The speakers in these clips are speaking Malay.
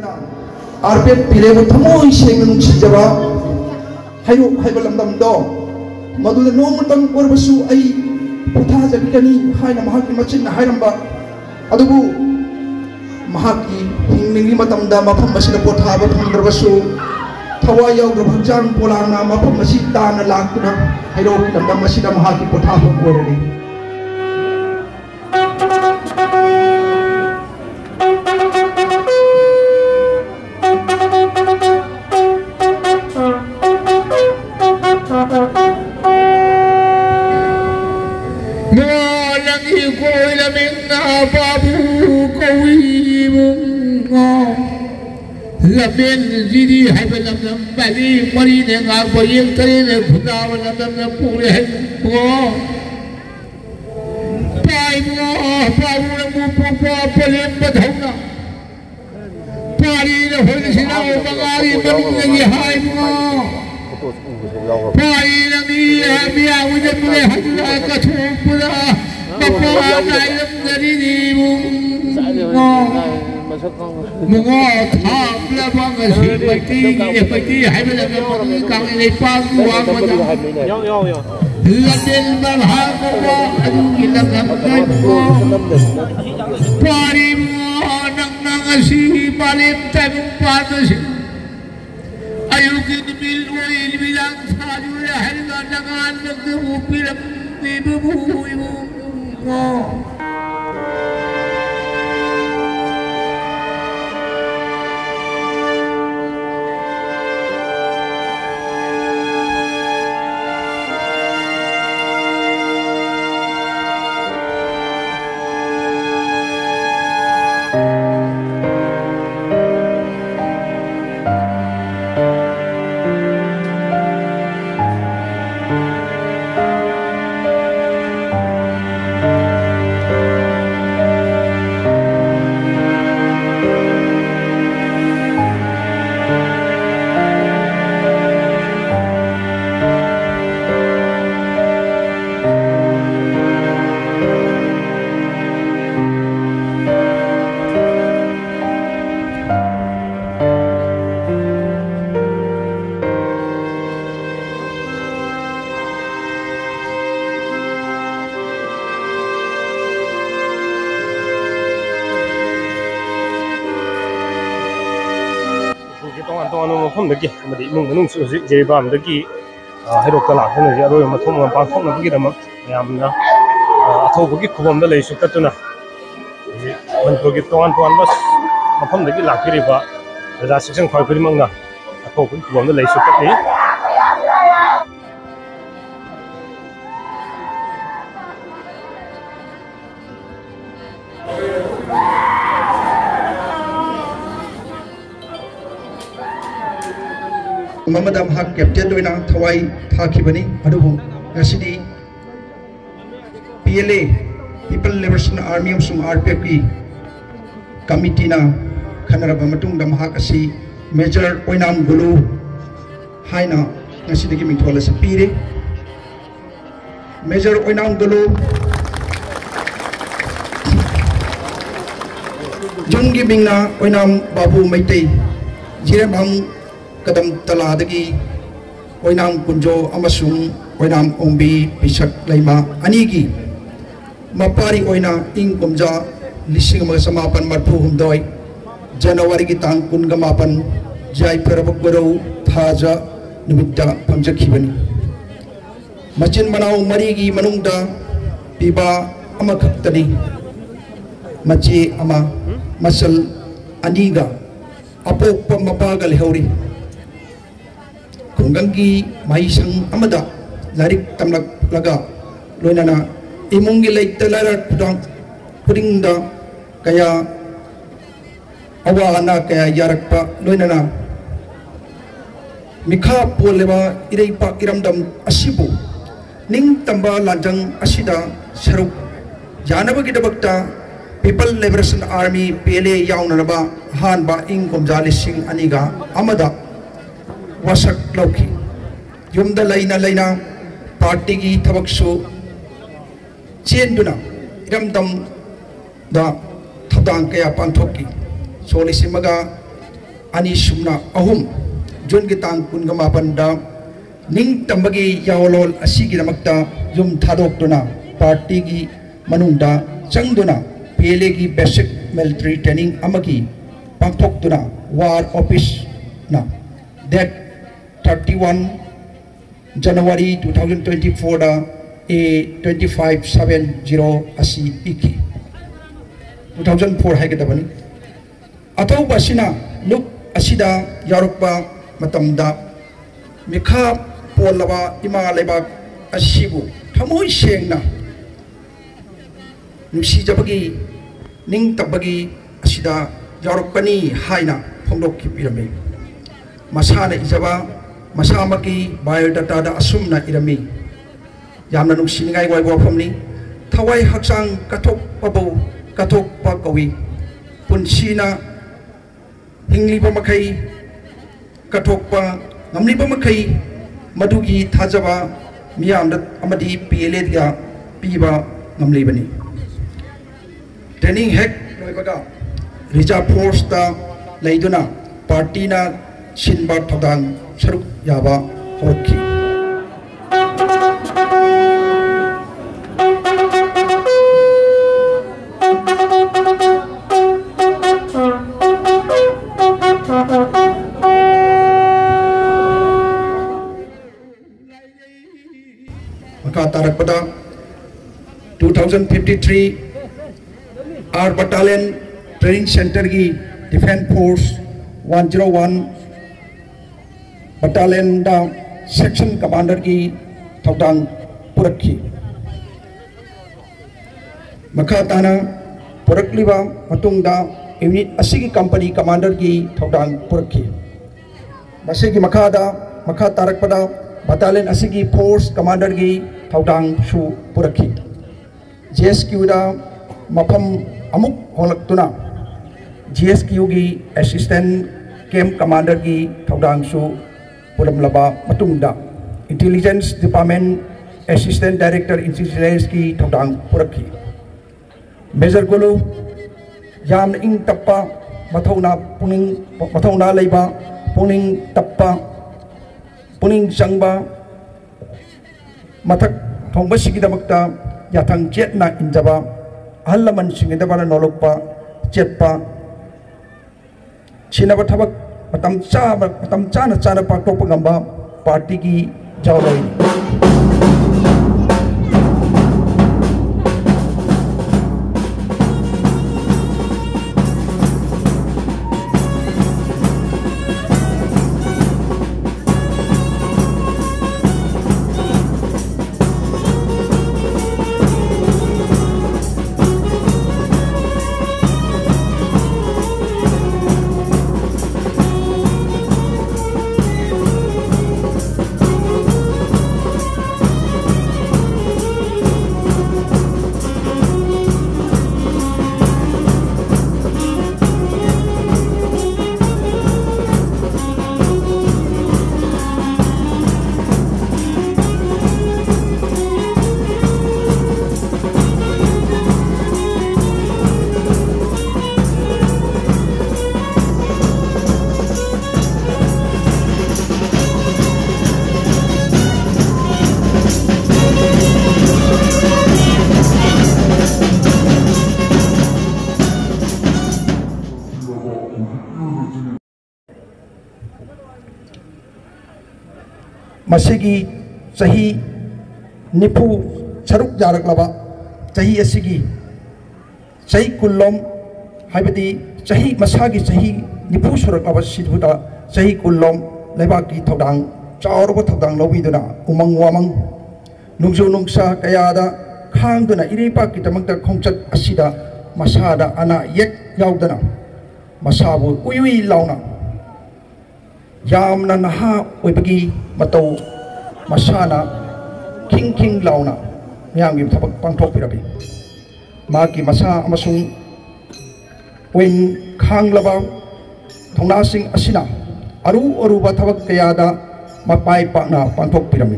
आरपीएफ पिलेबो थमोई सेंग नुंसिजबा हायु हायबलमदम दो मदुद नोमतम कोरबसु आई पुथा जबिकनी हायना महाकी मचिन हायरंबा अदुबु महाकी हिंगनिंगी मतमदा मफम मसिद पोथाबा फंदरबसु थवाय याउग्र भक्जान पोलांगना मफम मसि ताना लाक्तुना हायरो किलमदम मसिद महाकी पोथाबा कोरदि Laben zidi hai belam lam bali mari ne ngak boyeng tari ne khuda belam lam ne pure hai bo pai mo pa mo mu pa pelem badhauna pari ne hoi sina o bangari mari ne hai mo pari ne mi biya ujan mure hajra ka thupura papa nai lam gari ni mu Mungo thap la bang si pati hai bela bang kang ni pang wang ma yo la del bang ha ko wa adu ilang nam kai ko pari mo nang si balim tam pa si ayu ki bil wil bilang sa ju ya hal ga dangan nag upilam ni bu mo ꯃꯐꯝꯗꯒꯤ ꯑꯃꯗꯤ ꯏꯃꯨꯡ ꯃꯅꯨꯡꯁꯨ ꯍꯧꯖꯤꯛ ꯖꯤꯔꯤꯕꯥꯝꯗꯒꯤ ꯍꯩꯔꯣꯛꯇ ꯂꯥꯛꯇꯨꯅ ꯑꯔꯣꯏꯕ ꯃꯊꯧ ꯃꯉꯝ ꯄꯥꯡꯊꯣꯛꯅꯕꯒꯤꯗꯃꯛ ꯌꯥꯝꯅ ꯑꯊꯧꯕꯒꯤ ꯈꯨꯕꯝꯗ ꯂꯩꯁꯨ ꯀꯠꯇꯨꯅ ꯍꯧꯖꯤꯛ ꯃꯅꯤꯄꯨꯔꯒꯤ ꯇꯣꯉꯥꯟ ꯇꯣꯉꯥꯟꯕ ꯃꯐꯝꯗꯒꯤ ꯂꯥꯛꯄꯤꯔꯤꯕ ꯄ꯭ꯔꯖꯥ ꯁꯛꯁꯪ ꯈ꯭ꯋꯥꯏ ꯈꯨꯗꯤꯡꯃꯛꯅ ꯑꯊꯧꯕꯒꯤ ꯈꯨꯕꯝꯗ ꯂꯩꯁꯨ ꯀꯠꯂꯤ Mamadam hak captain doina thawai thakibani adubu ngasidi PLA People Liberation Army amsung RPF ki committee na khanaraba matung dam hak asi Major Oinam Gulu haina ngasidi ki mingthola sa pire Major Oinam Gulu jungi bingna Oinam Babu Maitei Jirabam kadam taladagi Oinam Kunjo amasung Oinam Ombi Pisak Laima anigi mapari oina ing kumja lising mga samapan marpu humdoy January kitang kun gamapan jai perabagwaraw thaja numidda pamjakhibani machin manaw marigi manungda piba ama khaktani machi ama masal aniga apok mapagal hauri kunggangi maisang amada larik tamlak laga loinana imungi laitalarat pudingda kaya awana kaya yarakpa loinana mikha poleba ireipa iramdam asibu ning tamba lanjang asida saruk janabagidabakta People Liberation Army PLA yaunaraba hanba ingkom jalising aniga amada wasak lauki yumda laina party gi thabaksu chenduna iramdam da thadang kaya panthoki solisimaga ani sumna ahum Jun ki tang kun ga mapanda ning tambagi yawlol asigi namakta yum thadok tuna party gi manungda changduna PLA gi basic military training amagi pangthok tuna war office na that 31 January 2024 da A2570 asi iki 2004 haigedabani atau basina luk asida yarukpa matamda mikha polaba ima lebak asibu thamoi sengna nusi jabagi ning tabagi asida yarukpani haina phongdok kipirame masana ijaba masamaki biodata da asumna irami yamna nusi ngai wai wafamni thawai haksang kathok pabo kathok pa kawi punsina hingliba makai kathok pa ngamli ba makai madugi thajaba miyamda amadi PLA ga piba ngamli bani training hack loibaga reserve force ta leiduna party na sinba thodang saruk yaba horki Tarak pada 2053 our battalion training center ki defense force 101 battalion da section commander ki thodang purakhi makatana purakliba matungda unit asigi company commander ki thodang purakhi masigi makada makha tarak pada battalion asigi force commander ki thodang su purakhi GSQ da mapam amuk holaktuna GSQ gi assistant camp commander ki thodang su puramlaba matungda intelligence department assistant director intelligence ki thodang purakhi major golu yam ing tappa mathauna leiba puning tappa puning sangba mathak thongba sigidamakta yathang chetna injaba ahlaman singidabana nolokpa chetpa chinaba thabak matam chana paktokpa ngamba party ki jawlai masigi sahi nipu charuk jaraklaba sahi asigi sahi kullom haibati sahi masagi sahi nipu suraklaba sidhuda sahi kullom lebaki thodang chaurba thodang lobiduna umang wamang nungsu nungsa kayada khangduna iripa kitamangta khongchat asida masada ana yek yaudana masabu uyui launa yamna naha oibagi matau masana king launa miyamgi thabak pangthok pirabi maki masa amasung wing khanglaba thongna sing asina aruba thabak kayada mapai pakna pangthok pirami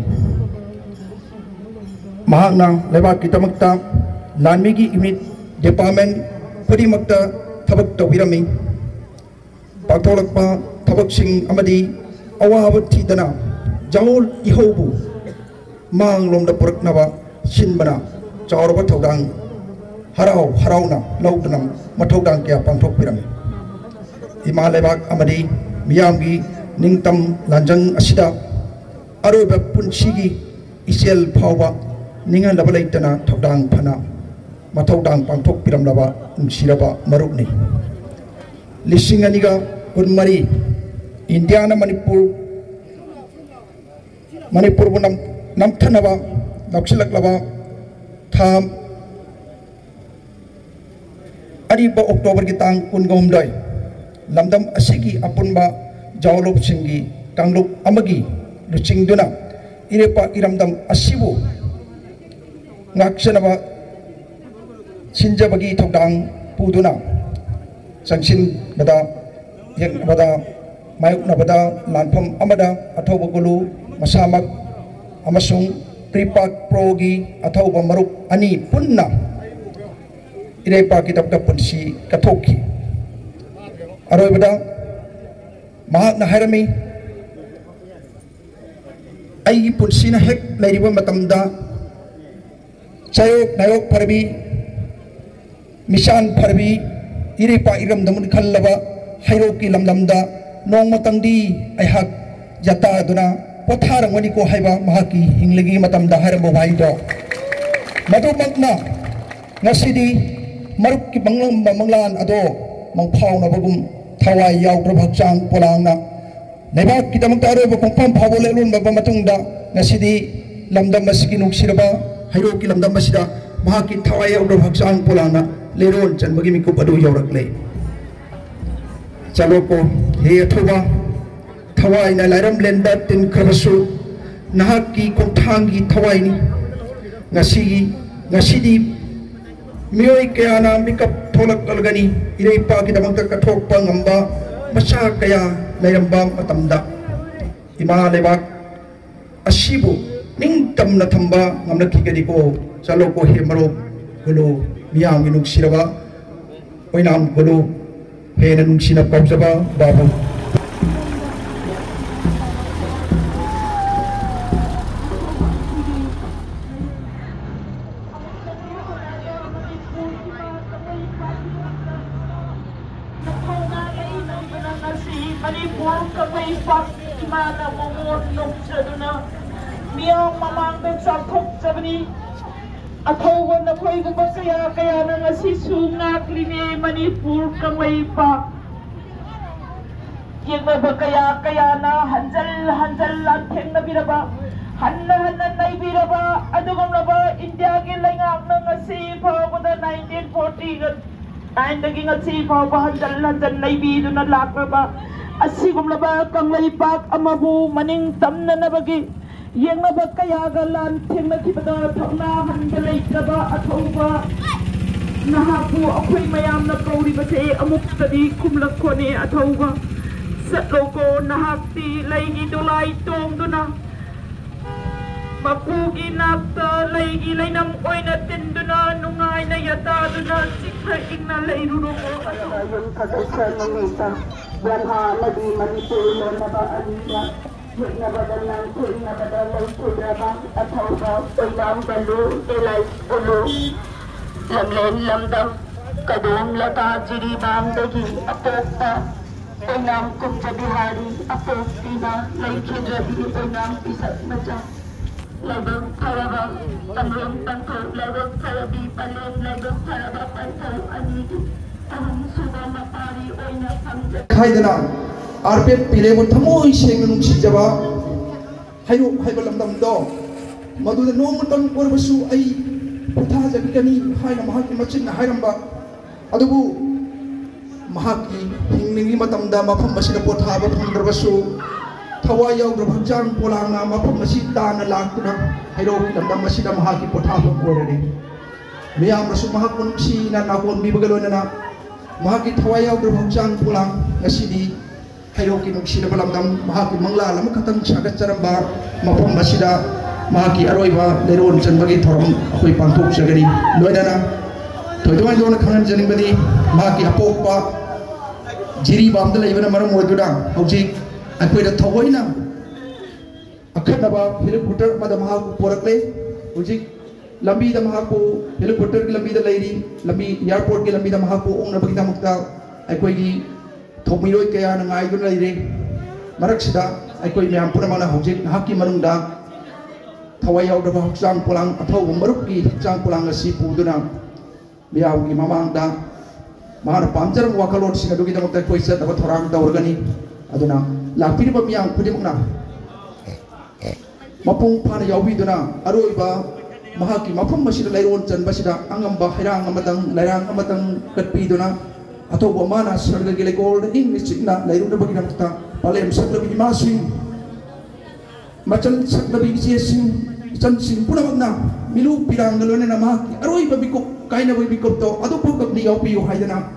mahakna lebak kitamakta lanmigi unit department purimakta thabak tawirami पाथोलक्पा थबकसिंग अमदी अवाब थीदना जावल इहोबु मांगलोमदा पुरकनबा सिनबना चावरबा थौदांग हराव हरावना लौदना मथौदांग क्या पांथोकपिरमे इमा लेबाक अमदी मियामगी निंगतम लांजंग असिदा अरोबा पुंसिगी इसेल फावबा निंगा लबलैतना थौदांग फना मथौदांग पांथोकपिरमलबा नुंसिरबा मरुकनि लिसिंग अनिगा कुनमरी इंडिया मणिपुर नमथनबा नक्सलक्लबा थाम अरिबा अक्टोबर की तांग कुनगोमदय लमदम असिगी अपुनबा जावलोब सिंगी कांगलुप अमगी लुचिंगदुना इरेपा इरमदम असिबु ngaksanaba sinjabagi thokdang puduna sangsin bada yang bada mayuk na bada lanpham amada athoba gulu masamak amasung pripak progi athoba maruk ani punna irepa kitab da punsi kathoki aroi bada mahak na harami ai punsi na hek lairiba matamda Sayok nayok parbi misan parbi irepa iram damun khallaba hairoki lamlamda nong matangdi aihak jata duna potharang wani ko haiba mahaki hinglegi matamda harambo bhaido madumakna ngasidi maruk ki manglan ado mangphau na bagum thawai yaudra bhakchang polangna nebak ki damak taro ba kongpam phawole lun ba matungda ngasidi lamdam masiki nuksiraba Hairo ki lamdam masida mahaki thawai yaudra bhakchang polangna leron chanbagi mikup adu yaurakle chaloko he athoba thawai na lairam lenda tin khabasu nahaki konthangi thawai ni ngasidi mioi kayana mikap tholak kalgani ireipa ki damak kathokpa ngamba masa kaya lairamba matamda ima lebak asibu ning tam na thamba ngamna khigadi ko chalo ko he maro gulu miyam inung siraba oinam gulu he na nung sina kausaba babu Manipur kamay pak imana momor nok saduna miyang mamang ben sakop sabni athawan na khoi guba kaya na ngasi sungak line Manipur kamay pak yengma ba kaya na hanjal lan theng na biraba hanna nay biraba adugam na ba India ke laingak na ngasi phawda 1940 Nain daging at si Papa hanjal nay bido na lakaba asigum laba kang laipak amabu maning tam na nabagi yang nabag kaya galan ting na kibada thakna hangalay kaba athoba nahapu ako'y mayam na kauri ba sa amuk tadi kumlak ko ni athoba sa loko nahakti laigi dulay tong duna mapugi nakta laigi lainam oy na tinduna nungay na yata duna sikha ing na lairurong athoba kadasa mamita Yanha lagi Manipur na nabaaliya Yung nabadalang kung nabadalang kurabang atawba Ulam balo ilay ulo Lamlen lamdam kadong lata jiribang dagi apokta Unam kumjabihari apoktina Laikin rabi unam isat maja Labang parabang Tamrong pangko labang parabi palong labang parabang pangko anidi खाइदना आरपीएफ पिलेबो थमोइ सेंग नुंसिजबा हाइरो हाइबलमदम दो मदुद नोमतम कोरबसु आई पुथा जबिकनी हाइना महाकी मचिन हाइरंबा अदुबु महाकी हिंगनिंगी मतमदा मफम मसिना पोथाबा फंदरबसु थवा याउद्र भक्जान पोलांगा मफम मसि ताना लाक्तुना हाइरो लमदम मसिना महाकी पोथाबा कोररे मियाम रसु महाकुनसी ना नाकोन बिबगलोना Mahaki thawai yaudra bhakchang pulang ngasidi hairoki nuksida balamdam mahaki mangla lam khatang chagat charamba mapam masida mahaki aroiba leron chanbagi thoram akoi panthok jagani loidana thoidoi dona khanan janing bani mahaki apokpa Jiribam da laibana maram oduna hojik akoi da thawoina akhanaba helicopter mada mahaku porakle hojik lambi da mahaku helicopter ki lambi da lairi lambi airport ki lambi da mahaku ongna bagita mukta akoi gi thomiloi kaya na ngai dun laire marak sida akoi myam pura mana hojik haki marungda thawai yaw da hokchang pulang athau maruk ki hokchang pulang asi puduna miyaw gi mamang da mana pamjar wakalot singa dugi da mukta koi sa da thorang da organi aduna lapiri ba miyang pudimukna mapung phana yawi duna aroiba mahaki mafam masida lairon chan basida angamba hairang amatang lairang amatang katpi duna atau mana sarga gile gold English na lairun da bagi namta palem sakla bi maswi macam sakla bi sing chan sing puna magna milu pirang galone na mahaki aroiba biko kaina bi biko to adu ko kapni yawi yo haidana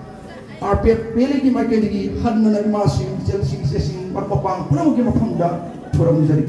arpet pele ki marke digi hanna na maswi chan sing marpapang puna mo ki mafam da puram jari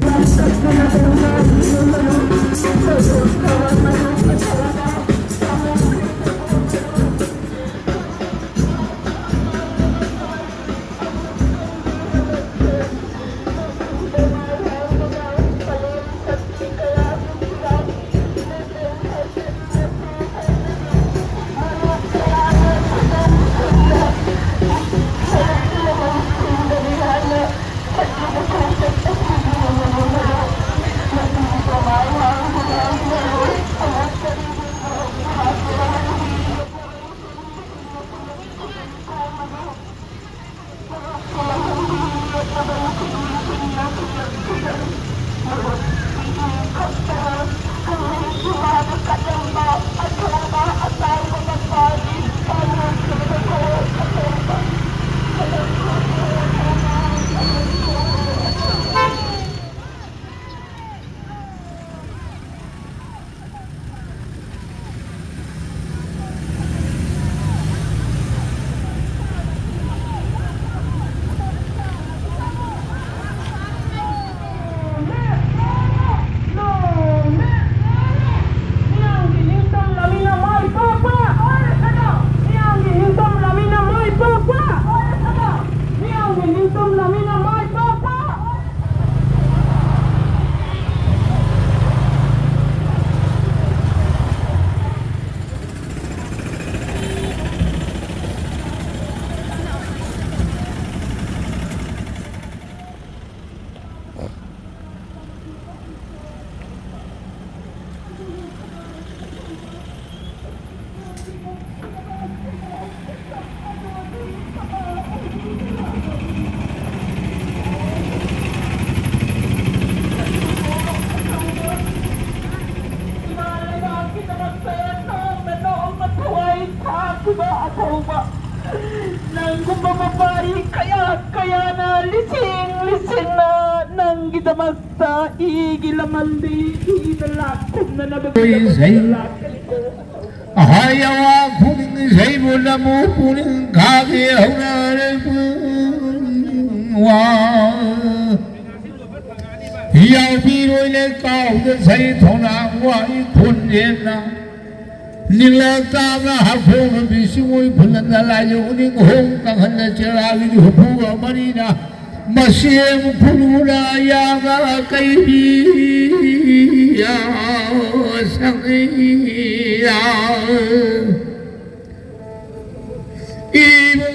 nang kumapapari kaya na lising na nang gitamasta igilamandi idalakum na nabagay hayawa kuning zaibu lamu kuning kage haunare wa yaw biroi le kaw de sai thona wa I khunena nila tamna hafo bisingoi phulanda layo ning hong kanghanna cherawi hupu marina masiem phuluna yaga kaibi ya sangiya ibo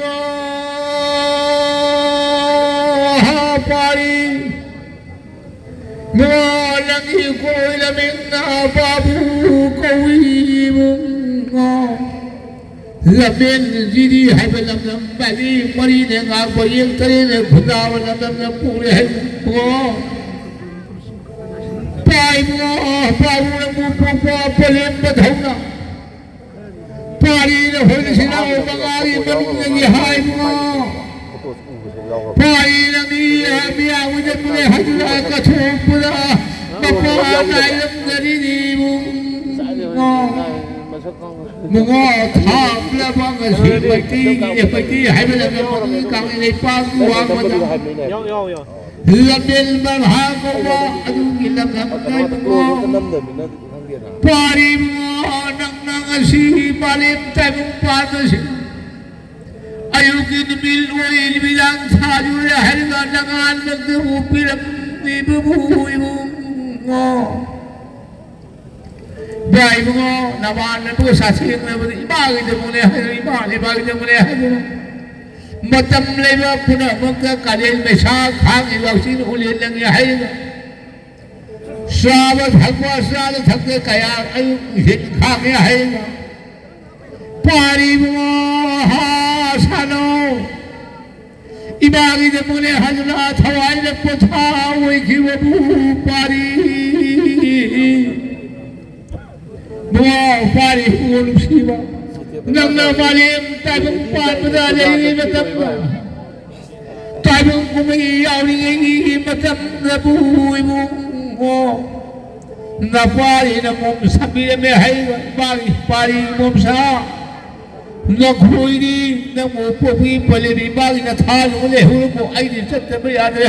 ha pari Malangi ko ilaming na babu kawimu Lamin zidi haibalam nam bali marine nga bayeng tarine khudawa nam nam pure hai mo pai mo babu na mu papa palem badhauna pari na hoi sina o bangari maning hai mo pari na mi awujan mune hajura ka thopula papa nailam garini mu Mungo thang la bang si hai bela kang ni pang wang ma Lambil bang ha ko wa adu gilam ham kai mungo Pari mungo nang nang si balim tai mung pa si Ayuk ayukin bil oil bilang saju ya harga dengan begitu film ibu ibu ngo bayi ngo nawan itu sasih ngo ibagi demune hari ibagi demune hari matam leba puna maka kalil mesak hang iwasin ulil yang ya hari sahabat hakwa sahabat hakwa kaya ayuk hit hang ya hari pari ngo sano ibagi demune hajna thawai le potha oi kiwabu pari bo pari ul siwa nangna malim tabung pat pada ni matam tabung kumi yauni ni matam rabu ibu ngo na pari na mom sabile me hai bagi pari mom sa na khoi ni na mo popi pale ni bagi na thal ole hu ko ai ni chat be ya de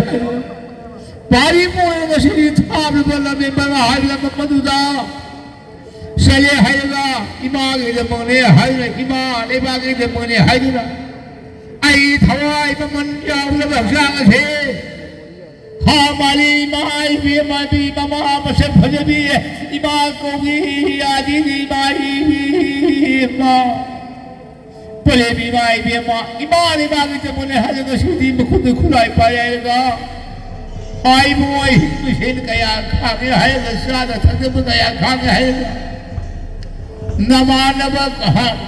pari mo na si thab bala be bala hai la maduda sale hai la imagi de mone hai la imane bagi de mone hai la ai thawai ba man ya la ba sang the ha mali mai be mai bi mama ma se bhaje bi ima ko gi adi di mai ma pale bi mai bi ma imani bagi de mone hai la sidi khud khulai paega ai moi hin kaya kha ge hai la sa da thak bu kaya kha ge hai namanaba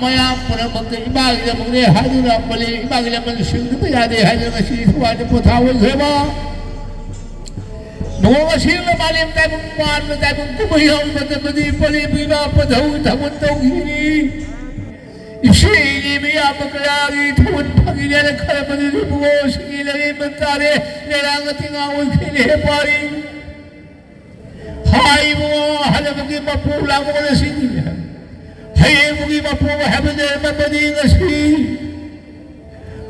maya pura bakti ibagi de mone hai la pale ibagi de man sing de ya de hai la si thwa de potha wo gheba no sing la malim tai bung pan tai bung ku bi hong de badi pale bi ba padhau thamun to gi isi ni bi ap kari thamun phagi le khare badi bu sing le mantare le rang tinga wo khine pari hai wo hal bagi mapu la mo le sing hai mugi mapu habde mabadi ngasi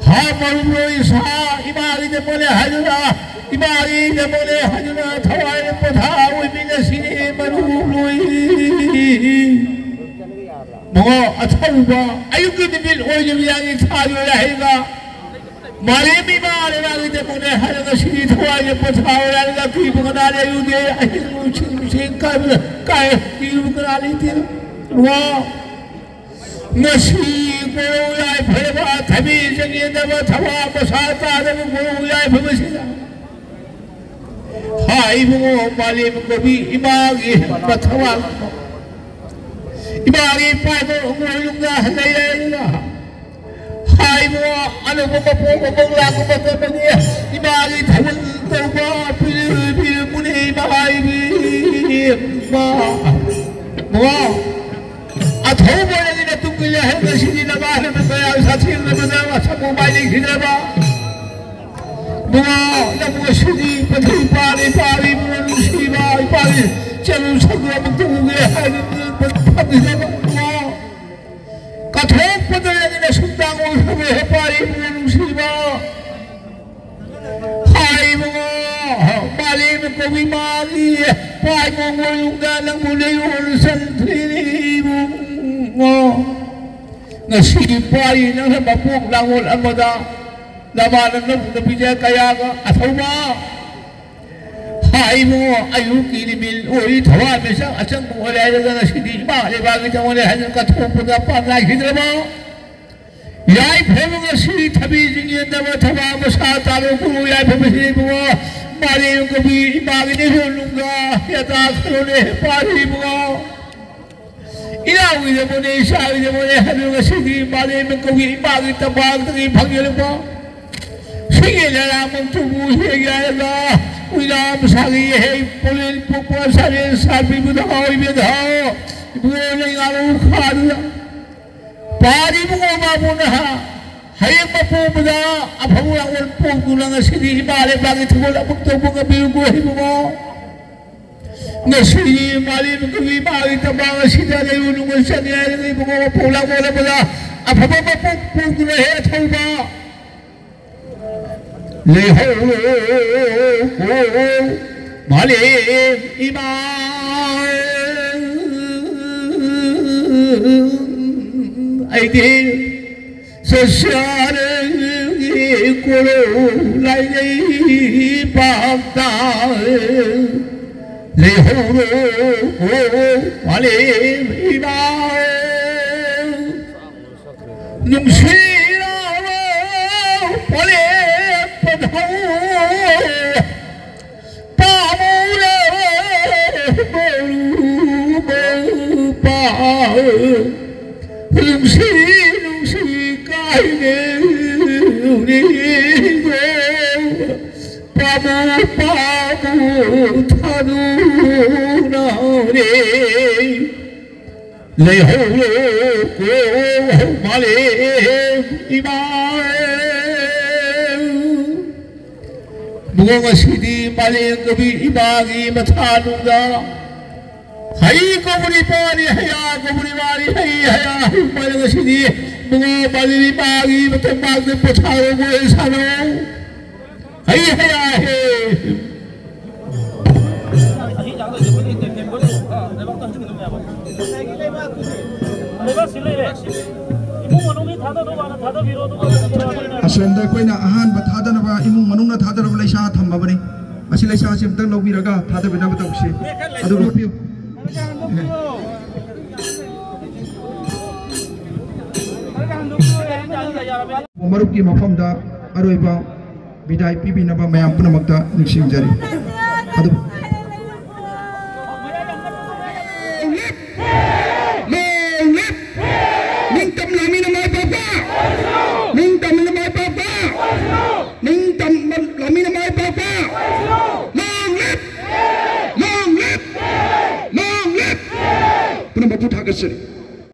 ha maru isa ibari de mole hajura ibari de mole hajura thawai potha oi bi ngasi maru loi mo athauba ayuki de bil oi de yangi thayo rahega mare mi mare wali de mole hajura si thawai potha oi la ki bugna le yu de ai sin kai ki bugna le tir wa nasi ko yai pheba thabi jagi deba thwa pasata de ko yai phebasila hai bu malim ko bi imagi pathwa imagi pai ko ngulunga hadayela hai bu anu ko ko bongla ko ko ni imagi thamun to ba pil muni mai bi ma mo athau bole ni tu kile hai nasidi na ba ne kaya sathi ne bana acha mobile khidra ba buwa na buwa sudi padhi pari pari mun siwa pari chalu sagwa tu ge hai padhi na ba kathau padre ni sundang o he pari mun siwa hai buwa pali me ko bi mali pai mo ngulunga lang muli ul santri ngo nasi pari nang bapuk langul amada namanan na bija kaya ga athauba hai mo ayuki ni bil oi thawa me sang achang mo le ga nasi di ba le ba ga mo le hajan ka thopu da pa na khidra ba yai phemu ga siri thabi jing ye da thawa ma sa ta ro ku yai phemu siri bo mari ko bi ba ga ni holunga ya ta khlo le pari bo ila wi de mone sha wi de mone hadu ga sidi mari me ko bi ba ga ta ba ga ni phang ye bo sigi la la mon tu bu he ya la wi la ma sa gi he polin po po sa re sa bi bu da oi bi da bu le ga ru kha du pari bu ma bu na hai ma po bu da a phu la ul po ku la ga sidi ba le ba ga thu la bu to bu ga bi ku he bu mo nasi mali mungkin mali tambah sida dari ulu nasi dari ibu bapa pulang boleh boleh apa bapa pun guna he tahu ba leho mali iman aidi sosial cô lại đây bạc ta lấy hồ cô mà lấy ba nung suy mà lấy bạc hồ ta ba nung suy cái đi Pamu thanu nào đi lấy hồ cô mà lấy ba buông ở xí đi mà lấy cái bị ba gì mà thanu ra hay có buri pari hay có buri pari hay mà lấy cái xí đi buông mà lấy ba gì mà thằng ba cái bớt thao cái sao hay asomda koina ahan ba thadana ba imung manungna thadana ba laisa thamba bani asi laisa sim tang lobi raga thada bina ba tawsi adu ropiu Maruk ki mafam da aroiba bidai pipi naba mayam punamakta niksing jari adu Ningtam lami na may papa Ningtam na may papa Ningtam lami na may papa Long live Long live Long live Punamaputa kasari